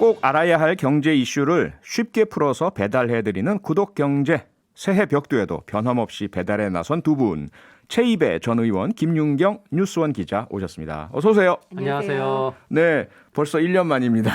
꼭 알아야 할 경제 이슈를 쉽게 풀어서 배달해드리는 구독경제. 새해 벽두에도 변함없이 배달에 나선 두 분. 최이배 전 의원, 김윤경 뉴스원 기자 오셨습니다. 어서 오세요. 안녕하세요. 네, 벌써 1년 만입니다.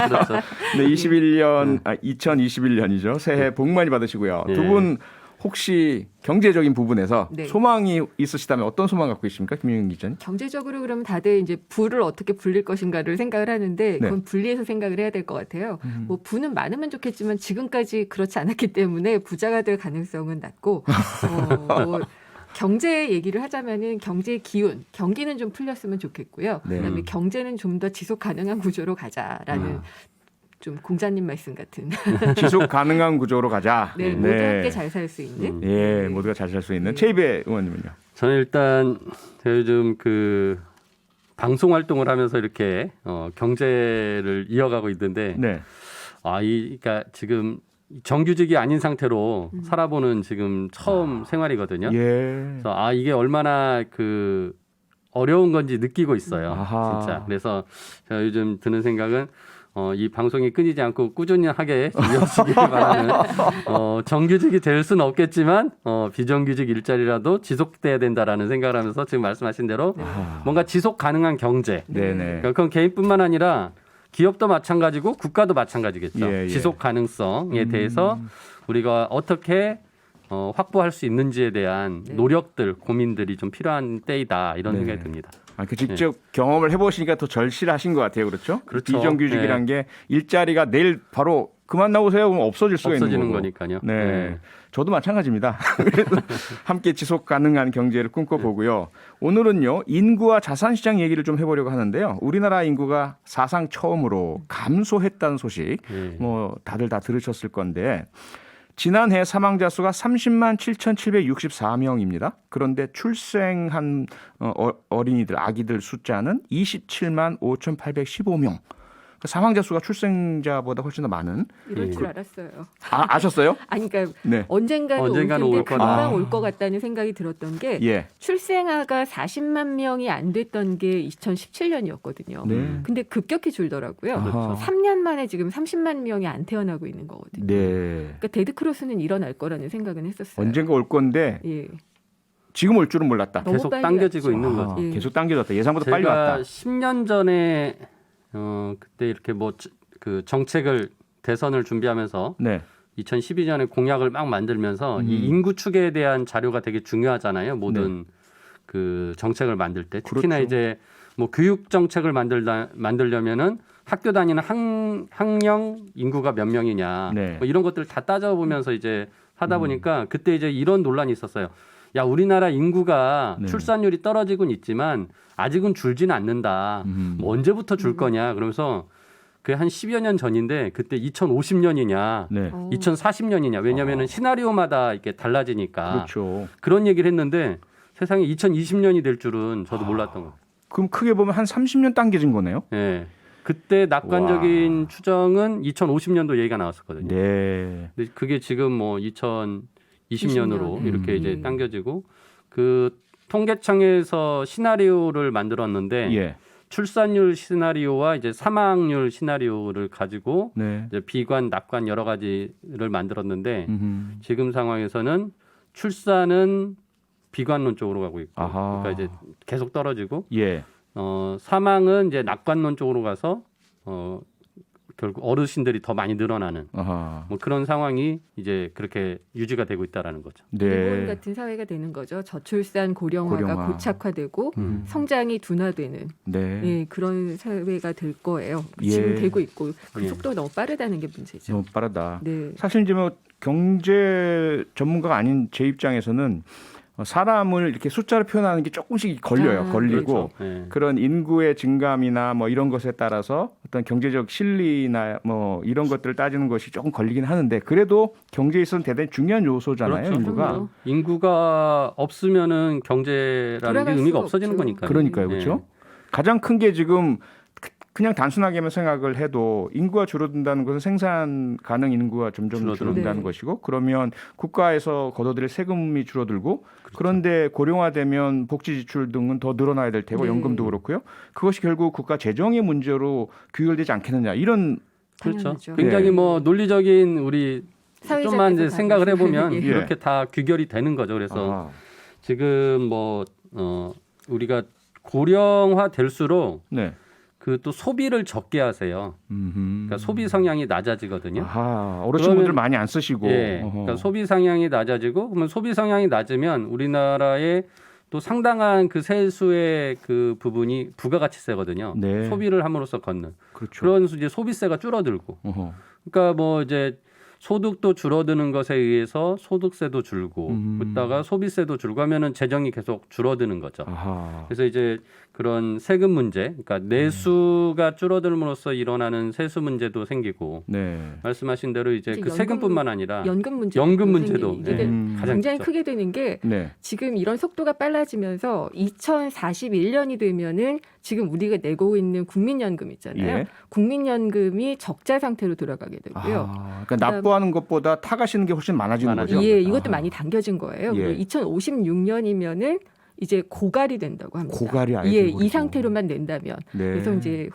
그렇죠. 네, 2021년이죠. 새해 복 많이 받으시고요. 네. 두 분 혹시 경제적인 부분에서 네. 소망이 있으시다면 어떤 소망 갖고 계십니까, 김윤경 기자님? 경제적으로 그러면 다들 이제 부를 어떻게 불릴 것인가를 생각을 하는데 그건 네. 분리해서 생각을 해야 될 것 같아요. 뭐 부는 많으면 좋겠지만 지금까지 그렇지 않았기 때문에 부자가 될 가능성은 낮고 뭐 경제 얘기를 하자면은 경제의 기운, 경기는 좀 풀렸으면 좋겠고요. 네. 그다음에 경제는 좀 더 지속 가능한 구조로 가자라는 좀 공자님 말씀 같은. 지속 가능한 구조로 가자. 네, 모두 함께 잘 살 수 있는. 예, 모두가 잘 살 수 있는 최이배 의원님은요. 저는 일단 제가 요즘 그 방송 활동을 하면서 이렇게 경제를 이어가고 있는데, 네. 그러니까 지금 정규직이 아닌 상태로 살아보는 지금 처음 생활이거든요. 예. 그래서 이게 얼마나 그 어려운 건지 느끼고 있어요. 아하. 진짜. 그래서 제가 요즘 드는 생각은 이 방송이 끊이지 않고 꾸준히 하게 이어지길 바라는 정규직이 될 수는 없겠지만 비정규직 일자리라도 지속돼야 된다라는 생각을 하면서 지금 말씀하신 대로 뭔가 지속 가능한 경제. 네네. 그러니까 그건 개인뿐만 아니라 기업도 마찬가지고 국가도 마찬가지겠죠. 예, 예. 지속 가능성에 대해서 우리가 어떻게 확보할 수 있는지에 대한 노력들, 고민들이 좀 필요한 때이다 이런 네네. 생각이 듭니다. 그 직접 경험을 해보시니까 더 절실하신 것 같아요, 그렇죠? 그렇죠. 비정규직이란 게 일자리가 내일 바로 그만 나오세요 그러면 없어질 수가 있는 없어지는 거고. 거니까요. 네. 네. 저도 마찬가지입니다. 그래서 함께 지속 가능한 경제를 꿈꿔보고요. 오늘은요, 인구와 자산시장 얘기를 좀 해보려고 하는데요. 우리나라 인구가 사상 처음으로 감소했다는 소식, 네. 뭐 다들 다 들으셨을 건데, 지난해 사망자 수가 30만 7,764명입니다. 그런데 출생한 어린이들, 아기들 숫자는 27만 5,815명. 사망자 수가 출생자보다 훨씬 더 많은. 이럴 줄 알았어요. 아셨어요? 아니 그러니까 네. 언젠가는 올 언젠가는 텐데 올 거다. 금방 올 것 같다는 생각이 들었던 게 예. 출생아가 40만 명이 안 됐던 게 2017년이었거든요. 네. 근데 급격히 줄더라고요. 아하. 3년 만에 지금 30만 명이 안 태어나고 있는 거거든요. 네. 그러니까 데드크로스는 일어날 거라는 생각은 했었어요. 언젠가 올 건데 예. 지금 올 줄은 몰랐다. 너무 계속 빨리 당겨지고 왔죠. 있는 거죠. 예. 계속 당겨졌다. 예상보다 빨리 제가 왔다. 10년 전에 그때 이렇게 뭐 그 정책을 대선을 준비하면서 네. 2012년에 공약을 막 만들면서 이 인구 추계에 대한 자료가 되게 중요하잖아요. 모든 그 정책을 만들 때 특히나 그렇죠. 이제 뭐 교육 정책을 만들려면은 학교 다니는 학령 인구가 몇 명이냐 네. 뭐 이런 것들 다 따져보면서 이제 하다 보니까 그때 이제 이런 논란이 있었어요. 야, 우리나라 인구가 네. 출산율이 떨어지곤 있지만 아직은 줄지는 않는다. 뭐 언제부터 줄 거냐? 그러면서 그게 한 10여 년 전인데 그때 2050년이냐, 네. 2040년이냐. 왜냐하면 시나리오마다 이렇게 달라지니까 그렇죠. 그런 얘기를 했는데 세상에 2020년이 될 줄은 저도 몰랐던 거예요. 그럼 크게 보면 한 30년 당겨진 거네요. 예. 그때 낙관적인 추정은 2050년도 얘기가 나왔었거든요. 네. 근데 그게 지금 뭐 2020년으로 20년. 이렇게 이제 당겨지고 그 통계청에서 시나리오를 만들었는데 예. 출산율 시나리오와 이제 사망률 시나리오를 가지고 네. 이제 비관, 낙관 여러 가지를 만들었는데 음흠. 지금 상황에서는 출산은 비관론 쪽으로 가고 있고, 아하. 그러니까 이제 계속 떨어지고, 예. 사망은 이제 낙관론 쪽으로 가서 결국 어르신들이 더 많이 늘어나는 아하. 뭐 그런 상황이 이제 그렇게 유지가 되고 있다라는 거죠. 일본 네. 같은 사회가 되는 거죠. 저출산 고령화가 고령화. 고착화되고 성장이 둔화되는 네. 예, 그런 사회가 될 거예요. 예. 지금 되고 있고 그 예. 속도가 너무 빠르다는 게 문제죠. 너무 빠르다. 네. 사실 이제 뭐 경제 전문가가 아닌 제 입장에서는 사람을 이렇게 숫자로 표현하는 게 조금씩 걸려요. 걸리고 그렇죠. 예. 그런 인구의 증감이나 뭐 이런 것에 따라서 어떤 경제적 실리나 뭐 이런 것들을 따지는 것이 조금 걸리긴 하는데 그래도 경제에 있어서는 대단히 중요한 요소잖아요. 그렇죠. 인구가. 그럼요. 인구가 없으면은 경제라는 게 돌아갈 의미가 수가 없어지는 없죠. 거니까요. 그러니까요. 그렇죠? 가장 큰 게 지금 그냥 단순하게만 생각을 해도 인구가 줄어든다는 것은 생산 가능 인구가 점점 줄어든다는 네. 것이고 그러면 국가에서 걷어들일 세금이 줄어들고 그렇죠. 그런데 고령화되면 복지 지출 등은 더 늘어나야 될 테고 네. 연금도 그렇고요. 그것이 결국 국가 재정의 문제로 귀결되지 않겠느냐 이런 그렇죠. 당연하죠. 굉장히 예. 뭐 논리적인 우리 사회자께서 좀만 이제 생각을 해보면 예. 이렇게 다 귀결이 되는 거죠. 그래서 아, 지금 뭐 우리가 고령화 될수록 네. 그 또 소비를 적게 하세요. 그러니까 소비 성향이 낮아지거든요. 아하, 어르신분들 그러면- 많이 안 쓰시고. 예. 그러니까 소비 성향이 낮아지고 그러면 소비 성향이 낮으면 우리나라의 또 상당한 그 세수의 그 부분이 부가가치세거든요. 네. 소비를 함으로써 걷는 그렇죠. 그런 이제 소비세가 줄어들고 어허. 그러니까 뭐 이제 소득도 줄어드는 것에 의해서 소득세도 줄고 그러다가 소비세도 줄고 하면은 재정이 계속 줄어드는 거죠. 아하. 그래서 이제 그런 세금 문제, 그러니까 내수가 줄어들므로써 일어나는 세수 문제도 생기고 네. 말씀하신 대로 이제 이제 그 연금- 세금뿐만 아니라 연금 문제 연금 문제도 이게 네, 음. 가장 굉장히 크죠. 크게 되는 게 네. 지금 이런 속도가 빨라지면서 2041년이 되면은 지금 우리가 내고 있는 국민연금 있잖아요. 예. 국민연금이 적자 상태로 돌아가게 되고요. 아, 그러니까 납부하는 것보다 타가시는 게 훨씬 많아지는 많아지는 거죠. 예, 이것도 아. 많이 당겨진 거예요. 예. 2056년이면은 이제 고갈이 된다고 합니다. 고갈이 아예 예, 돼버리고. 이 상태로만 낸다면. 네. 그래서 이제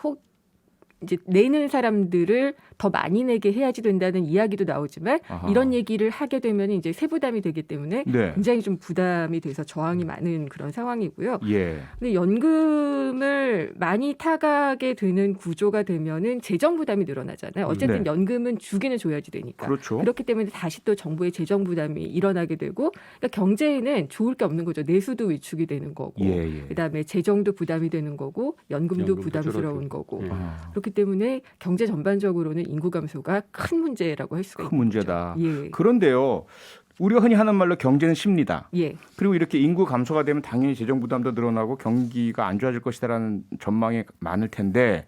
이제 내는 사람들을 더 많이 내게 해야지 된다는 이야기도 나오지만 아하. 이런 얘기를 하게 되면 이제 세부담이 되기 때문에 네. 굉장히 좀 부담이 돼서 저항이 많은 그런 상황이고요. 예. 근데 연금을 많이 타가게 되는 구조가 되면은 재정 부담이 늘어나잖아요. 어쨌든 네. 연금은 주기는 줘야지 되니까. 그렇죠. 그렇기 때문에 다시 또 정부의 재정 부담이 일어나게 되고 그러니까 경제에는 좋을 게 없는 거죠. 내수도 위축이 되는 거고 예, 예. 그다음에 재정도 부담이 되는 거고 연금도 연금도 부담스러운 줄어들고. 거고 예. 아, 그렇기 때문에 경제 전반적으로는 인구 감소가 큰 문제라고 할 수가 큰 있는 문제다. 거죠. 예. 그런데요. 우리가 흔히 하는 말로 경제는 쉽니다. 예. 그리고 이렇게 인구 감소가 되면 당연히 재정 부담도 늘어나고 경기가 안 좋아질 것이다라는 전망이 많을 텐데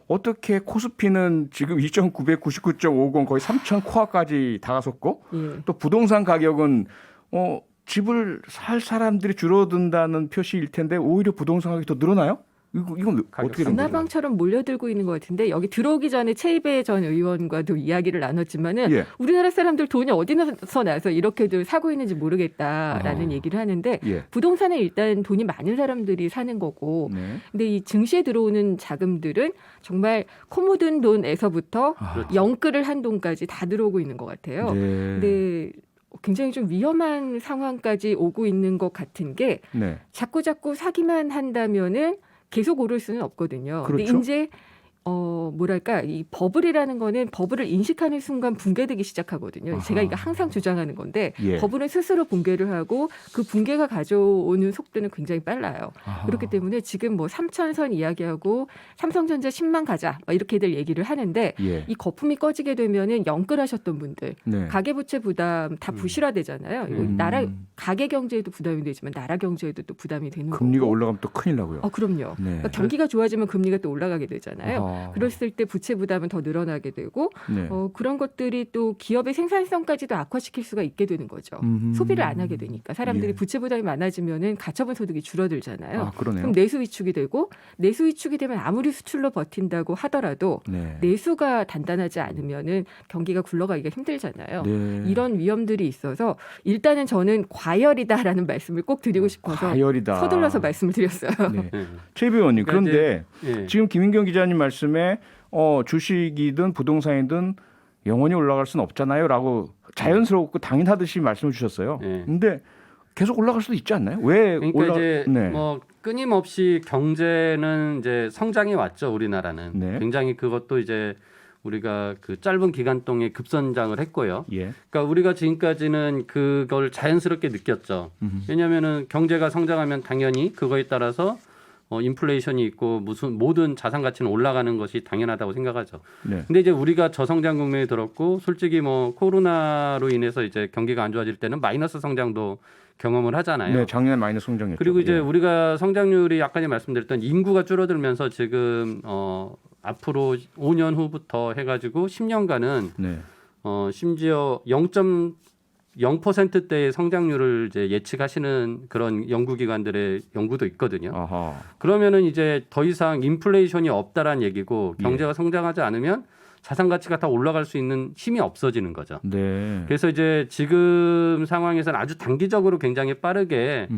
어떻게 코스피는 지금 2,999.50 거의 3,000 코아까지 다가섰고 예. 또 부동산 가격은 집을 살 사람들이 줄어든다는 표시일 텐데 오히려 부동산 가격이 더 늘어나요? 이건 어떻게 된 거죠? 군나방처럼 몰려들고 있는 것 같은데 여기 들어오기 전에 최이배 전 의원과도 이야기를 나눴지만은 예. 우리나라 사람들 돈이 어디서 나서 이렇게들 사고 있는지 모르겠다라는 아. 얘기를 하는데 예. 부동산은 일단 돈이 많은 사람들이 사는 거고 네. 근데 이 증시에 들어오는 자금들은 정말 코 묻은 돈에서부터 아. 영끌을 한 돈까지 다 들어오고 있는 것 같아요. 네. 근데 굉장히 좀 위험한 상황까지 오고 있는 것 같은 게 네. 자꾸 사기만 한다면은 계속 오를 수는 없거든요. 그렇죠. 근데 이제 뭐랄까 이 버블이라는 거는 버블을 인식하는 순간 붕괴되기 시작하거든요. 아하. 제가 이거 항상 주장하는 건데 예. 버블은 스스로 붕괴를 하고 그 붕괴가 가져오는 속도는 굉장히 빨라요. 아하. 그렇기 때문에 지금 뭐 3,000선 이야기하고 삼성전자 10만 가자 막 이렇게들 얘기를 하는데 예. 이 거품이 꺼지게 되면은 영끌하셨던 분들 네. 가계부채 부담 다 부실화되잖아요. 이거 나라 가계 경제에도 부담이 되지만 나라 경제에도 또 부담이 되는 금리가 거고. 올라가면 또 큰일 나고요. 그럼요. 네. 그러니까 경기가 좋아지면 금리가 또 올라가게 되잖아요. 아하. 그랬을 때 부채 부담은 더 늘어나게 되고 네. 그런 것들이 또 기업의 생산성까지도 악화시킬 수가 있게 되는 거죠. 소비를 안 하게 되니까 사람들이 예. 부채 부담이 많아지면은 가처분 소득이 줄어들잖아요. 아, 그러네요. 그럼 내수 위축이 되고 내수 위축이 되면 아무리 수출로 버틴다고 하더라도 네. 내수가 단단하지 않으면은 경기가 굴러가기가 힘들잖아요. 네. 이런 위험들이 있어서 일단은 저는 과열이다라는 말씀을 꼭 드리고 싶어서 과열이다. 서둘러서 말씀을 드렸어요. 네. 예. 최 의원님 그러니까 그런데 예. 지금 김인경 기자님 말씀에 주식이든 부동산이든 영원히 올라갈 수는 없잖아요라고 자연스럽고 당연하듯이 말씀을 주셨어요. 예. 근데 계속 올라갈 수도 있지 않나요? 왜 그러니까 이제 네. 뭐 끊임없이 경제는 이제 성장해 왔죠 우리나라는. 네. 굉장히 그것도 이제 우리가 그 짧은 기간 동안 급선장을 했고요. 예. 그러니까 우리가 지금까지는 그걸 자연스럽게 느꼈죠. 왜냐하면은 경제가 성장하면 당연히 그거에 따라서 인플레이션이 있고 무슨 모든 자산 가치는 올라가는 것이 당연하다고 생각하죠. 네. 근데 이제 우리가 저성장 국면에 들었고 솔직히 뭐 코로나로 인해서 이제 경기가 안 좋아질 때는 마이너스 성장도 경험을 하잖아요. 네, 작년에 마이너스 성장했죠. 그리고 이제 예. 우리가 성장률이 아까 말씀드렸던 인구가 줄어들면서 지금 앞으로 5년 후부터 해가지고 10년간은 네. 심지어 0. 0%대의 성장률을 이제 예측하시는 그런 연구기관들의 연구도 있거든요. 아하. 그러면은 이제 더 이상 인플레이션이 없다라는 얘기고 경제가 성장하지 않으면 자산 가치가 다 올라갈 수 있는 힘이 없어지는 거죠. 네. 그래서 이제 지금 상황에서는 아주 단기적으로 굉장히 빠르게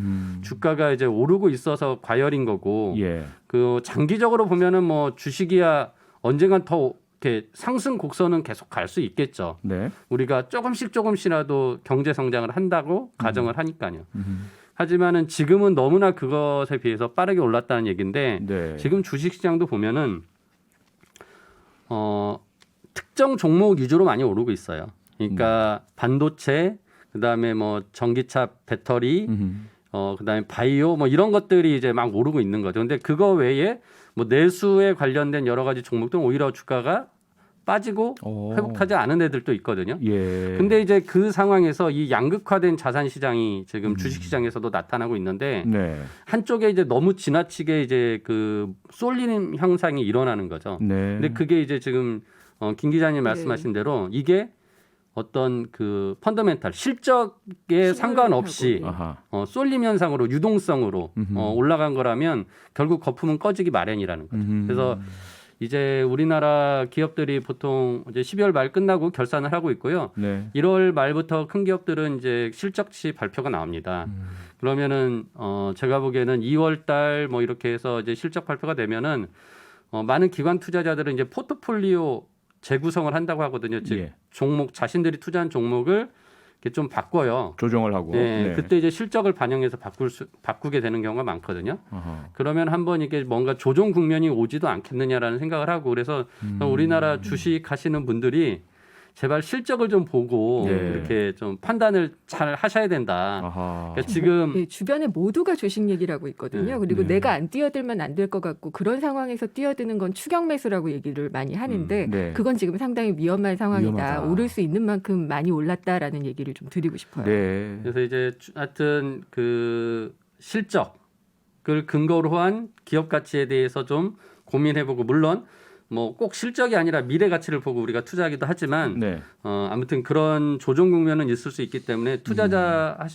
주가가 이제 오르고 있어서 과열인 거고 예. 그 장기적으로 보면은 뭐 주식이야 언젠간 더 이렇게 상승 곡선은 계속 갈 수 있겠죠. 네. 우리가 조금씩이라도 경제 성장을 한다고 가정을 하니까요. 하지만은 지금은 너무나 그것에 비해서 빠르게 올랐다는 얘기인데 네. 지금 주식 시장도 보면은 특정 종목 위주로 많이 오르고 있어요. 그러니까 반도체, 그다음에 뭐 전기차 배터리, 그다음에 바이오 뭐 이런 것들이 이제 막 오르고 있는 거죠. 근데 그거 외에 뭐 내수에 관련된 여러 가지 종목들은 오히려 주가가 빠지고 회복하지 않은 애들도 있거든요. 예. 근데 이제 그 상황에서 이 양극화된 자산 시장이 지금 주식 시장에서도 나타나고 있는데 네. 한쪽에 이제 너무 지나치게 이제 그 쏠리는 현상이 일어나는 거죠. 네. 근데 그게 이제 지금 김 기자님 말씀하신 대로 이게 어떤 그 펀더멘탈 실적에 상관없이 아하. 쏠림 현상으로 유동성으로 올라간 거라면 결국 거품은 꺼지기 마련이라는 거죠. 그래서 이제 우리나라 기업들이 보통 이제 12월 말 끝나고 결산을 하고 있고요. 네. 1월 말부터 큰 기업들은 이제 실적치 발표가 나옵니다. 그러면은 제가 보기에는 2월 달 뭐 이렇게 해서 이제 실적 발표가 되면은 많은 기관 투자자들은 이제 포트폴리오 재구성을 한다고 하거든요. 즉 예. 종목 자신들이 투자한 종목을 이렇게 좀 바꿔요. 조정을 하고. 네, 네. 그때 이제 실적을 반영해서 바꾸게 되는 경우가 많거든요. 아하. 그러면 한번 이게 뭔가 조정 국면이 오지도 않겠느냐라는 생각을 하고 그래서 우리나라 주식 하시는 분들이 제발 실적을 좀 보고 네. 이렇게 좀 판단을 잘 하셔야 된다. 아하. 그러니까 지금 네, 주변에 모두가 주식 얘기를 하고 있거든요. 네. 그리고 네. 내가 안 뛰어들면 안 될 것 같고 그런 상황에서 뛰어드는 건 추격 매수라고 얘기를 많이 하는데 네. 그건 지금 상당히 위험한 상황이다. 위험하다. 오를 수 있는 만큼 많이 올랐다라는 얘기를 좀 드리고 싶어요. 네. 그래서 이제 하여튼 그 실적을 근거로 한 기업 가치에 대해서 좀 고민해보고 물론 뭐 꼭 실적이 아니라 미래 가치를 보고 우리가 투자하기도 하지만 네. 아무튼 그런 조정 국면은 있을 수 있기 때문에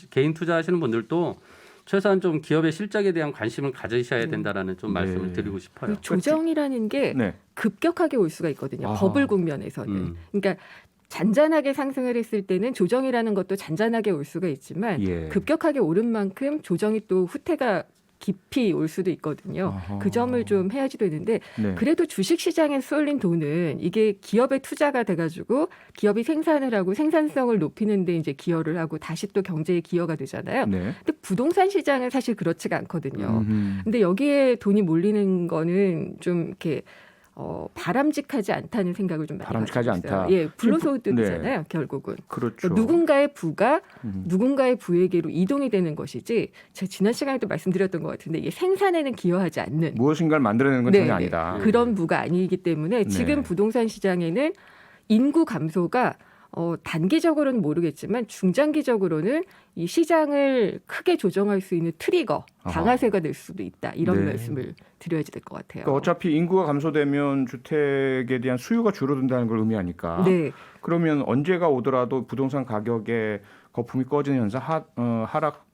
개인 투자하시는 분들도 최소한 좀 기업의 실적에 대한 관심을 가지셔야 된다라는 좀 말씀을 네. 드리고 싶어요. 그 조정이라는 게 네. 급격하게 올 수가 있거든요. 아하. 버블 국면에서는. 그러니까 잔잔하게 상승을 했을 때는 조정이라는 것도 잔잔하게 올 수가 있지만 예. 급격하게 오른 만큼 조정이 또 후퇴가 깊이 올 수도 있거든요. 아하. 그 점을 좀 해야지 되는데 네. 그래도 주식시장에 쏠린 돈은 이게 기업의 투자가 돼가지고 기업이 생산을 하고 생산성을 높이는 데 이제 기여를 하고 다시 또 경제에 기여가 되잖아요. 네. 근데 부동산 시장은 사실 그렇지가 않거든요. 음흠. 근데 여기에 돈이 몰리는 거는 좀 이렇게 바람직하지 않다는 생각을 좀 많이 바람직하지 가지고 있어요. 않다. 예, 불로소득이잖아요. 결국은. 그렇죠. 누군가의 부가 누군가의 부에게로 이동이 되는 것이지 제가 지난 시간에도 말씀드렸던 것 같은데 이게 생산에는 기여하지 않는 무엇인가를 만들어내는 건 네네. 전혀 아니다. 그런 부가 아니기 때문에 네. 지금 부동산 시장에는 인구 감소가 단기적으로는 모르겠지만 중장기적으로는 이 시장을 크게 조정할 수 있는 트리거, 방아쇠가 될 수도 있다. 이런 네. 말씀을 드려야지 될 것 같아요. 그러니까 어차피 인구가 감소되면 주택에 대한 수요가 줄어든다는 걸 의미하니까. 네. 그러면 언제가 오더라도 부동산 가격에 거품이 꺼지는 현상, 하락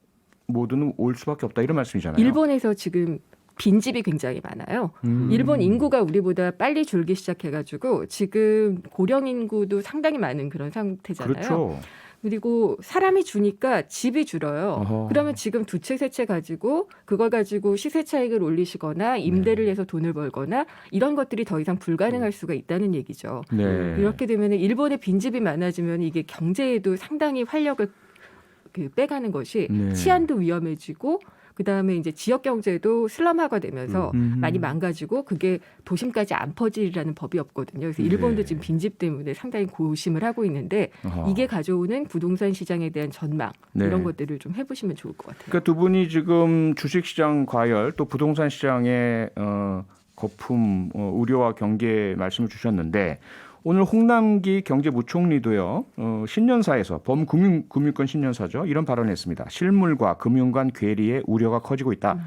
모드는 올 수밖에 없다 이런 말씀이잖아요. 일본에서 지금 빈집이 굉장히 많아요. 일본 인구가 우리보다 빨리 줄기 시작해가지고 지금 고령 인구도 상당히 많은 그런 상태잖아요. 그렇죠. 그리고 사람이 주니까 집이 줄어요. 어허. 그러면 지금 두 채, 세 채 가지고 그걸 가지고 시세 차익을 올리시거나 임대를 해서 돈을 벌거나 이런 것들이 더 이상 불가능할 수가 있다는 얘기죠. 네. 이렇게 되면 일본의 빈집이 많아지면 이게 경제에도 상당히 활력을 빼가는 것이 네. 치안도 위험해지고 그다음에 이제 지역 경제도 슬럼화가 되면서 많이 망가지고 그게 도심까지 안 퍼지라는 법이 없거든요. 그래서 일본도 네. 지금 빈집 때문에 상당히 고심을 하고 있는데 어허. 이게 가져오는 부동산 시장에 대한 전망 네. 이런 것들을 좀 해보시면 좋을 것 같아요. 그러니까 두 분이 지금 주식시장 과열 또 부동산 시장의 거품 우려와 경계 말씀을 주셨는데 오늘 홍남기 경제부총리도요 신년사에서 범금융권 신년사죠 이런 발언했습니다. 실물과 금융 간 괴리의 우려가 커지고 있다.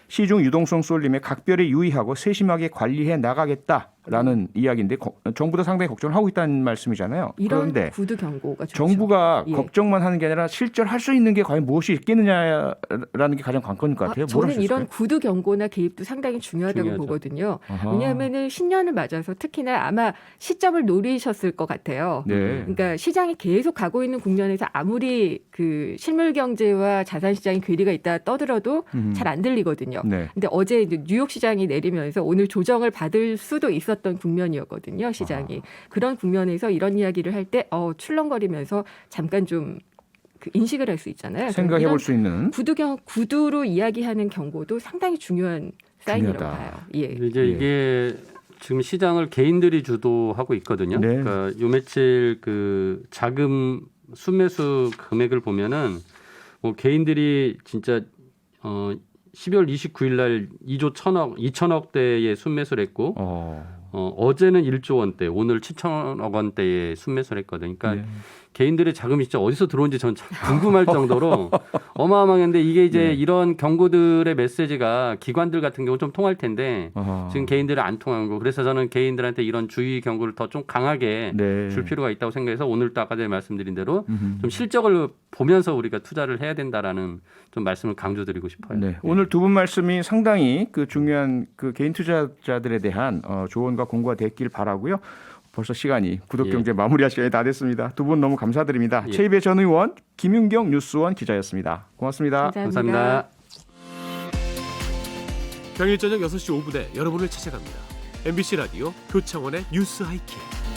시중 유동성 쏠림에 각별히 유의하고 세심하게 관리해 나가겠다. 라는 이야기인데 정부도 상당히 걱정을 하고 있다는 말씀이잖아요. 이런 그런데 구두 경고가 좋죠. 정부가 예. 걱정만 하는 게 아니라 실제할 수 있는 게 과연 무엇이 있겠느냐라는 게 가장 관건일 것 같아요. 뭘 할 수 저는 이런 있을까요? 구두 경고나 개입도 상당히 중요하다고 중요하죠. 보거든요. 아하. 왜냐하면은 신년을 맞아서 특히나 아마 시점을 노리셨을 것 같아요. 네. 그러니까 시장이 계속 가고 있는 국면에서 아무리 그 실물 경제와 자산 시장이 괴리가 있다 떠들어도 잘 안 들리거든요. 네. 근데 어제 이제 뉴욕 시장이 내리면서 오늘 조정을 받을 수도 있었던 국면이었거든요. 시장이. 그런 국면에서 이런 이야기를 할 때 출렁거리면서 잠깐 좀 그 인식을 할 수 있잖아요. 생각해 이런 볼 수 있는. 구두로 이야기하는 경고도 상당히 중요한 사인이라고 중요하다. 봐요. 예. 이제 예. 이게 지금 시장을 개인들이 주도하고 있거든요. 네. 그러니까 요 며칠 그 자금 순매수 금액을 보면은 뭐 개인들이 진짜 12월 29일 날 2조 2천억 대의 순매수를 했고 어제는 1조 원대, 오늘 7천억 원대의 순매수를 했거든요. 그러니까 네. 개인들의 자금이 진짜 어디서 들어온지 전 참 궁금할 정도로 어마어마한데 이게 이제 네. 이런 경고들의 메시지가 기관들 같은 경우 좀 통할 텐데 아하. 지금 개인들은 안 통한 거. 그래서 저는 개인들한테 이런 주의 경고를 더 좀 강하게 네. 줄 필요가 있다고 생각해서 오늘도 아까 전에 말씀드린 대로 음흠. 좀 실적을 보면서 우리가 투자를 해야 된다라는 좀 말씀을 강조드리고 싶어요. 네. 오늘 두 분 말씀이 상당히 그 중요한 그 개인 투자자들에 대한 조언과 공부가 됐길 바라고요. 벌써 시간이 구독경제 마무리할 시간이 다 됐습니다. 두 분 너무 감사드립니다. 예. 최입의 전 의원, 김윤경 뉴스원 기자였습니다. 고맙습니다. 감사합니다. 평일 저녁 6시 5분에 여러분을 찾아갑니다. MBC 라디오 표창원의 뉴스 하이킥.